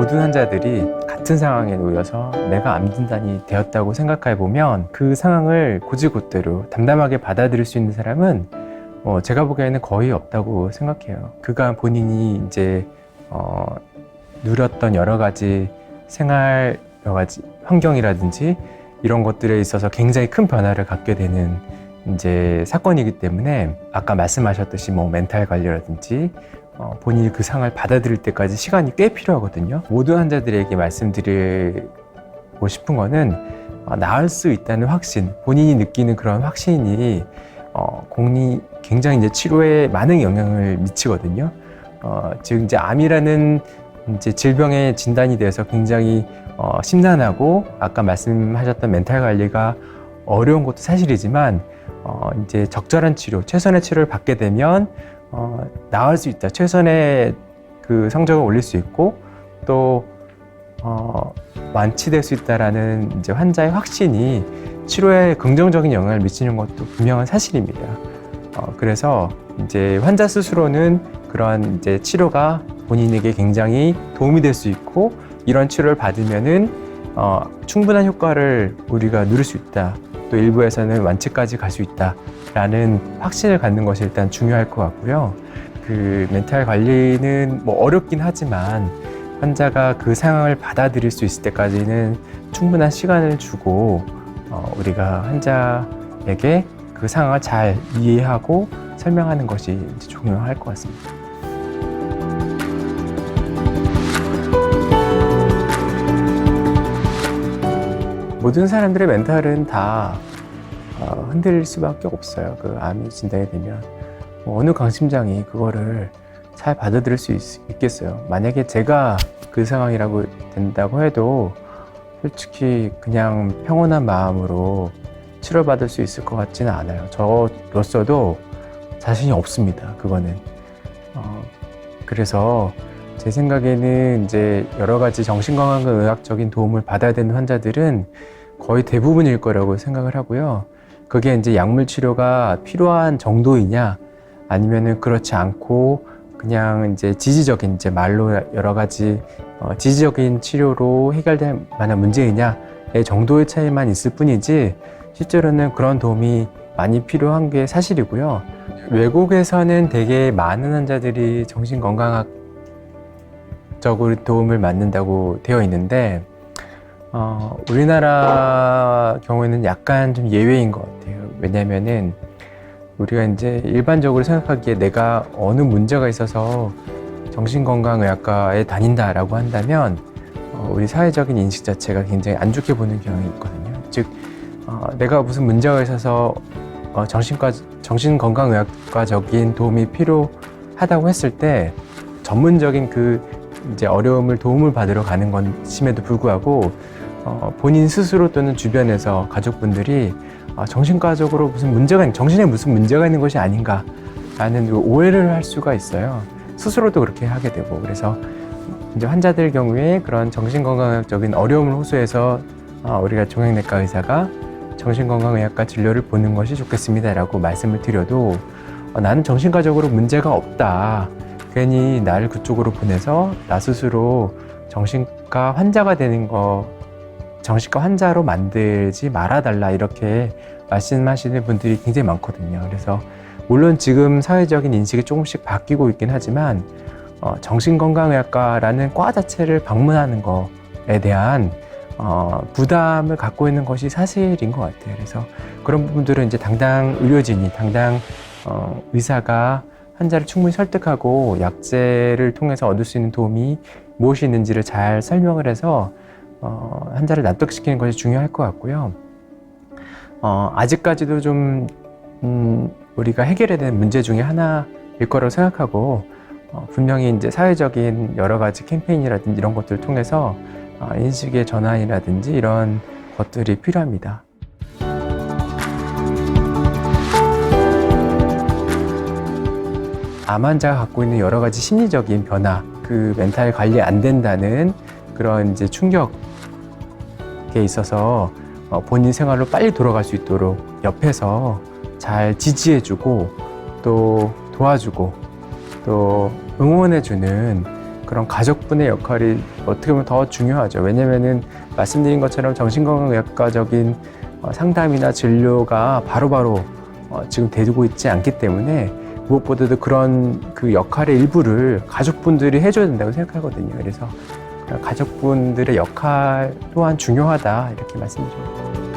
모든 환자들이 같은 상황에 놓여서 내가 암 진단이 되었다고 생각해 보면 그 상황을 곧이곧대로 담담하게 받아들일 수 있는 사람은 제가 보기에는 거의 없다고 생각해요. 그간 본인이 이제 누렸던 여러 가지 생활, 여러 가지 환경이라든지 이런 것들에 있어서 굉장히 큰 변화를 갖게 되는 이제 사건이기 때문에 아까 말씀하셨듯이 뭐 멘탈 관리라든지 본인이 그 상황을 받아들일 때까지 시간이 꽤 필요하거든요. 모든 환자들에게 말씀드리고 싶은 거는 나을 수 있다는 확신, 본인이 느끼는 그런 확신이 굉장히 이제 치료에 많은 영향을 미치거든요. 즉 이제 암이라는 이제 질병의 진단이 돼서 굉장히 심란하고 아까 말씀하셨던 멘탈 관리가 어려운 것도 사실이지만 이제 적절한 치료, 최선의 치료를 받게 되면 나을 수 있다. 최선의 그 성적을 올릴 수 있고 또 완치될 수 있다라는 이제 환자의 확신이 치료에 긍정적인 영향을 미치는 것도 분명한 사실입니다. 그래서 이제 환자 스스로는 그러한 이제 치료가 본인에게 굉장히 도움이 될 수 있고 이런 치료를 받으면은 충분한 효과를 우리가 누릴 수 있다. 또 일부에서는 완치까지 갈 수 있다라는 확신을 갖는 것이 일단 중요할 것 같고요. 그 멘탈 관리는 뭐 어렵긴 하지만 환자가 그 상황을 받아들일 수 있을 때까지는 충분한 시간을 주고 우리가 환자에게 그 상황을 잘 이해하고 설명하는 것이 이제 중요할 것 같습니다. 모든 사람들의 멘탈은 다 흔들릴 수밖에 없어요. 그 암이 진단이 되면 어느 강심장이 그거를 잘 받아들일 수 있겠어요. 만약에 제가 그 상황이라고 된다고 해도 솔직히 그냥 평온한 마음으로 치료받을 수 있을 것 같지는 않아요. 저로서도 자신이 없습니다. 그거는. 그래서 제 생각에는 이제 여러 가지 정신건강의학적인 도움을 받아야 되는 환자들은 거의 대부분일 거라고 생각을 하고요. 그게 이제 약물 치료가 필요한 정도이냐, 아니면은 그렇지 않고 그냥 이제 지지적인 이제 말로 여러 가지 지지적인 치료로 해결될 만한 문제이냐의 정도의 차이만 있을 뿐이지 실제로는 그런 도움이 많이 필요한 게 사실이고요. 외국에서는 되게 많은 환자들이 정신건강학적으로 도움을 받는다고 되어 있는데 우리나라 경우에는 약간 좀 예외인 것 같아요. 왜냐면은 우리가 이제 일반적으로 생각하기에 내가 어느 문제가 있어서 정신건강의학과에 다닌다라고 한다면 우리 사회적인 인식 자체가 굉장히 안 좋게 보는 경향이 있거든요. 즉 내가 무슨 문제가 있어서 정신건강의학과적인 도움이 필요하다고 했을 때 전문적인 그 이제 도움을 받으러 가는 것임에도 불구하고 본인 스스로 또는 주변에서 가족분들이 정신과적으로 정신에 무슨 문제가 있는 것이 아닌가라는 오해를 할 수가 있어요. 스스로도 그렇게 하게 되고, 그래서 이제 환자들 경우에 그런 정신건강학적인 어려움을 호소해서 우리가 종양내과 의사가 정신건강의학과 진료를 보는 것이 좋겠습니다라고 말씀을 드려도 나는 정신과적으로 문제가 없다. 괜히 나를 그쪽으로 보내서 나 스스로 정신과 환자가 되는 정신과 환자로 만들지 말아달라 이렇게 말씀하시는 분들이 굉장히 많거든요. 그래서 물론 지금 사회적인 인식이 조금씩 바뀌고 있긴 하지만 정신건강의학과라는 과 자체를 방문하는 것에 대한 부담을 갖고 있는 것이 사실인 것 같아요. 그래서 그런 부분들은 이제 당당 의사가 환자를 충분히 설득하고 약제를 통해서 얻을 수 있는 도움이 무엇이 있는지를 잘 설명을 해서 환자를 납득시키는 것이 중요할 것 같고요. 아직까지도 좀 우리가 해결해야 되는 문제 중에 하나일 거라고 생각하고 분명히 이제 사회적인 여러 가지 캠페인이라든지 이런 것들을 통해서 인식의 전환이라든지 이런 것들이 필요합니다. 암 환자가 갖고 있는 여러 가지 심리적인 변화, 그 멘탈 관리 안 된다는 그런 이제 충격에 있어서 본인 생활로 빨리 돌아갈 수 있도록 옆에서 잘 지지해주고 또 도와주고 또 응원해주는 그런 가족분의 역할이 어떻게 보면 더 중요하죠. 왜냐면은 말씀드린 것처럼 정신건강의학과적인 상담이나 진료가 바로바로 지금 되고 있지 않기 때문에 무엇보다도 그런 그 역할의 일부를 가족분들이 해줘야 된다고 생각하거든요. 그래서 가족분들의 역할 또한 중요하다 이렇게 말씀드립니다.